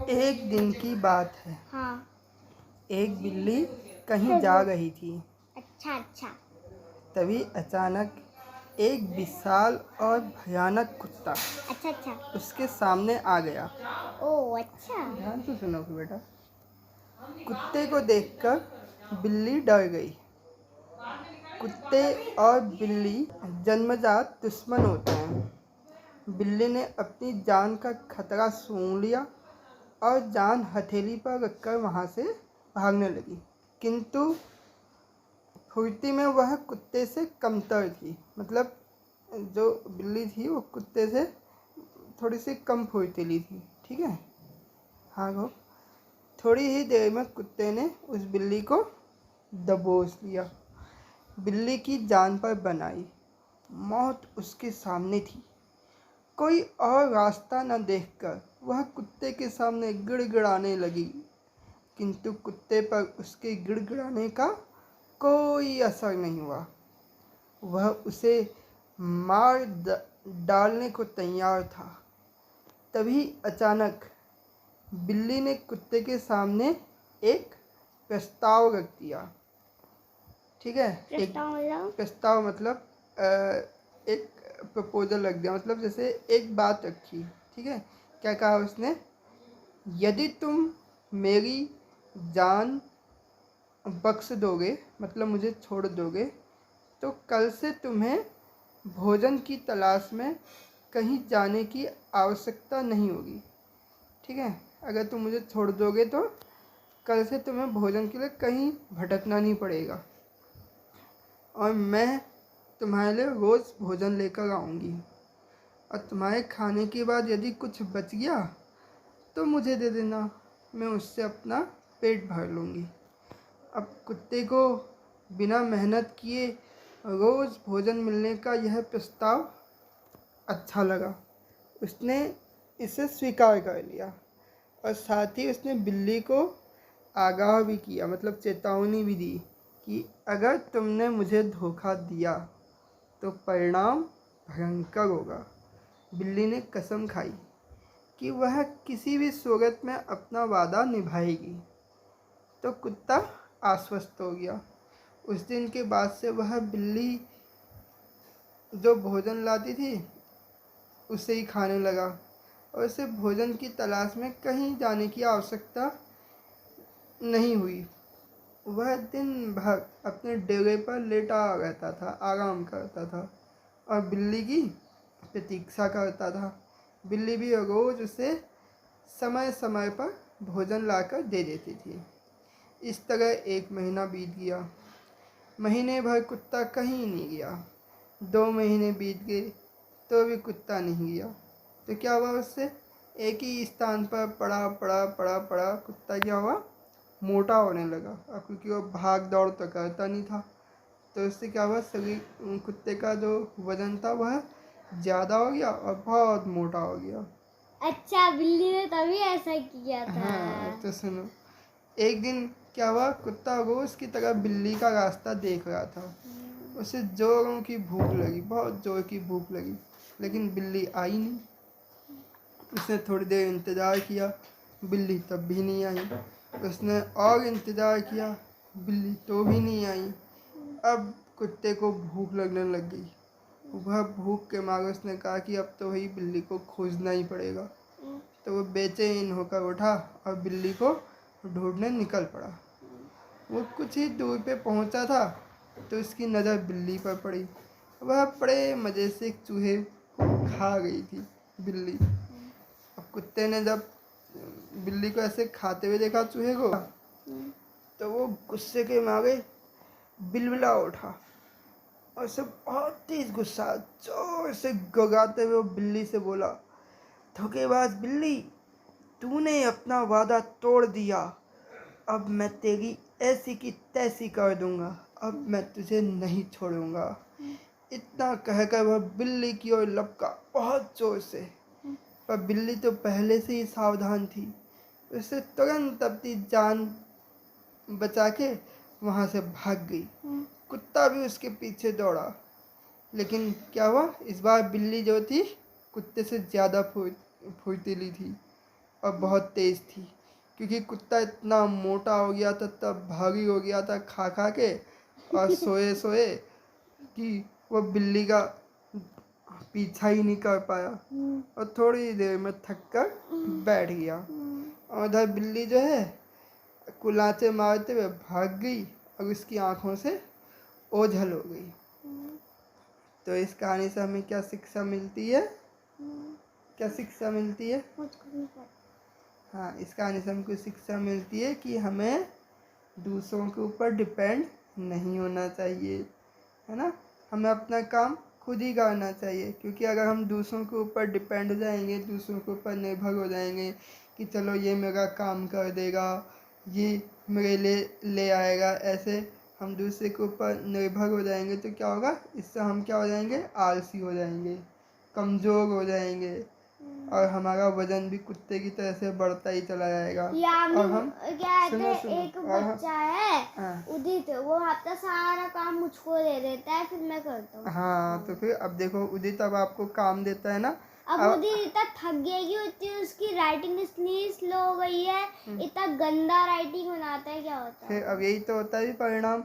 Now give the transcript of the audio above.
एक दिन की बात है। हाँ। एक बिल्ली कहीं जा रही थी। अच्छा। तभी अचानक एक विशाल और भयानक कुत्ता अच्छा। उसके सामने आ गया। ओ अच्छा। ध्यान से सुनो कि बेटा। कुत्ते को देखकर बिल्ली डर गई। कुत्ते और बिल्ली जन्मजात दुश्मन होते हैं। बिल्ली ने अपनी जान का खतरा सूंघ लिया और जान हथेली पर रखकर वहाँ से भागने लगी। किंतु फुर्ती में वह कुत्ते से कमतर थी। मतलब जो बिल्ली थी वो कुत्ते से थोड़ी सी कम फुर्तीली थी। ठीक है। हाँ गो। थोड़ी ही देर में कुत्ते ने उस बिल्ली को दबोच लिया। बिल्ली की जान पर बनाई। मौत उसके सामने थी। कोई और रास्ता न देखकर वह कुत्ते के सामने गिड़गिड़ाने लगी। किंतु कुत्ते पर उसके गिड़गिड़ाने का कोई असर नहीं हुआ। वह उसे मार डालने को तैयार था। तभी अचानक बिल्ली ने कुत्ते के सामने एक प्रस्ताव रख दिया। ठीक है। एक प्रस्ताव मतलब एक प्रपोजल रख दिया। मतलब जैसे एक बात रखी। ठीक है। क्या कहा उसने? यदि तुम मेरी जान बख्श दोगे, मतलब मुझे छोड़ दोगे, तो कल से तुम्हें भोजन की तलाश में कहीं जाने की आवश्यकता नहीं होगी। ठीक है। अगर तुम मुझे छोड़ दोगे तो कल से तुम्हें भोजन के लिए कहीं भटकना नहीं पड़ेगा और मैं तुम्हारे लिए रोज़ भोजन लेकर आऊँगी। और तुम्हारे खाने के बाद यदि कुछ बच गया तो मुझे दे देना, मैं उससे अपना पेट भर लूँगी। अब कुत्ते को बिना मेहनत किए रोज़ भोजन मिलने का यह प्रस्ताव अच्छा लगा। उसने इसे स्वीकार कर लिया और साथ ही उसने बिल्ली को आगाह भी किया, मतलब चेतावनी भी दी कि अगर तुमने मुझे धोखा दिया तो परिणाम भयंकर होगा। बिल्ली ने कसम खाई कि वह किसी भी सूरत में अपना वादा निभाएगी। तो कुत्ता आश्वस्त हो गया। उस दिन के बाद से वह बिल्ली जो भोजन लाती थी उसे ही खाने लगा और उसे भोजन की तलाश में कहीं जाने की आवश्यकता नहीं हुई। वह दिन भर अपने डेरे पर लेटा रहता था, आराम करता था और बिल्ली की प्रतीक्षा करता था। बिल्ली भी रोज़ उसे समय समय पर भोजन लाकर दे देती थी। इस तरह 1 महीना बीत गया। महीने भर कुत्ता कहीं नहीं गया। 2 महीने बीत गए तो भी कुत्ता नहीं गया। तो क्या हुआ? उससे एक ही स्थान पर पड़ा पड़ा पड़ा पड़ा कुत्ता क्या हुआ? मोटा होने लगा। और क्योंकि वो भाग दौड़ तो करता नहीं था तो उससे क्या हुआ? शरीर कुत्ते का जो वजन था वह ज़्यादा हो गया और बहुत मोटा हो गया। अच्छा, बिल्ली ने तभी ऐसा किया था। हाँ तो सुनो, एक दिन क्या हुआ? कुत्ता रोज़ की तरह बिल्ली का रास्ता देख रहा था। उसे जोरों की भूख लगी, बहुत जोर की भूख लगी, लेकिन बिल्ली आई नहीं। उसने थोड़ी देर इंतज़ार किया, बिल्ली तब भी नहीं आई। उसने और इंतज़ार किया, बिल्ली तो भी नहीं आई। अब कुत्ते को भूख लगने लग गई। वह भूख के मारे उसने कहा कि अब तो वही बिल्ली को खोजना ही पड़ेगा। तो वो बेचैन होकर उठा और बिल्ली को ढूंढने निकल पड़ा। वो कुछ ही दूर पे पहुंचा था तो उसकी नज़र बिल्ली पर पड़ी। वह बड़े मज़े से एक चूहे को खा गई थी बिल्ली। अब कुत्ते ने जब बिल्ली को ऐसे खाते हुए देखा चूहे को, तो वो गुस्से के मारे बिलबिला उठा और उसे बहुत तेज गुस्सा, जोर से गगाते हुए वो बिल्ली से बोला, धोखेबाज बिल्ली, तूने अपना वादा तोड़ दिया। अब मैं तेरी ऐसी की तैसी कर दूंगा। अब मैं तुझे नहीं छोड़ूंगा। इतना कहकर वह बिल्ली की ओर लपका बहुत जोर से। पर बिल्ली तो पहले से ही सावधान थी। उसे तुरंत अपनी जान बचा के वहाँ से भाग गई। कुत्ता भी उसके पीछे दौड़ा, लेकिन क्या हुआ? इस बार बिल्ली जो थी कुत्ते से ज़्यादा फुर्तीली थी और बहुत तेज़ थी, क्योंकि कुत्ता इतना मोटा हो गया था, तब भारी हो गया था खा खा के और सोए सोए कि वो बिल्ली का पीछा ही नहीं कर पाया और थोड़ी देर में थक कर बैठ गया। और उधर बिल्ली जो है कुलाचे मारते हुए भाग गई और उसकी आंखों से ओझल हो गई। तो इस कहानी से हमें क्या शिक्षा मिलती है? क्या शिक्षा मिलती है? मुझको नहीं पता। हाँ, इस कहानी से हमको शिक्षा मिलती है कि हमें दूसरों के ऊपर डिपेंड नहीं होना चाहिए, है ना। हमें अपना काम खुद ही करना चाहिए, क्योंकि अगर हम दूसरों के ऊपर डिपेंड हो जाएंगे, दूसरों के ऊपर निर्भर हो जाएंगे कि चलो ये मेरा काम कर देगा, ये मेरे लिए ले आएगा, ऐसे हम दूसरे के ऊपर निर्भर हो जाएंगे तो क्या होगा? इससे हम क्या हो जाएंगे? आलसी हो जाएंगे, कमज़ोर हो जाएंगे और हमारा वजन भी कुत्ते की तरह से बढ़ता ही चला जाएगा। और हम क्या सुनो एक बच्चा है हाँ उदित, वो अपना सारा काम मुझको दे देता है, फिर मैं करता हूँ। हाँ, तो फिर अब देखो उदित अब आपको काम देता है ना। अब उदित इतना थक गई होती है, उसकी राइटिंग इतनी स्लो हो गई है, इतना गंदा राइटिंग बनाता है, क्या होता है। फिर अब यही तो होता है भी परिणाम।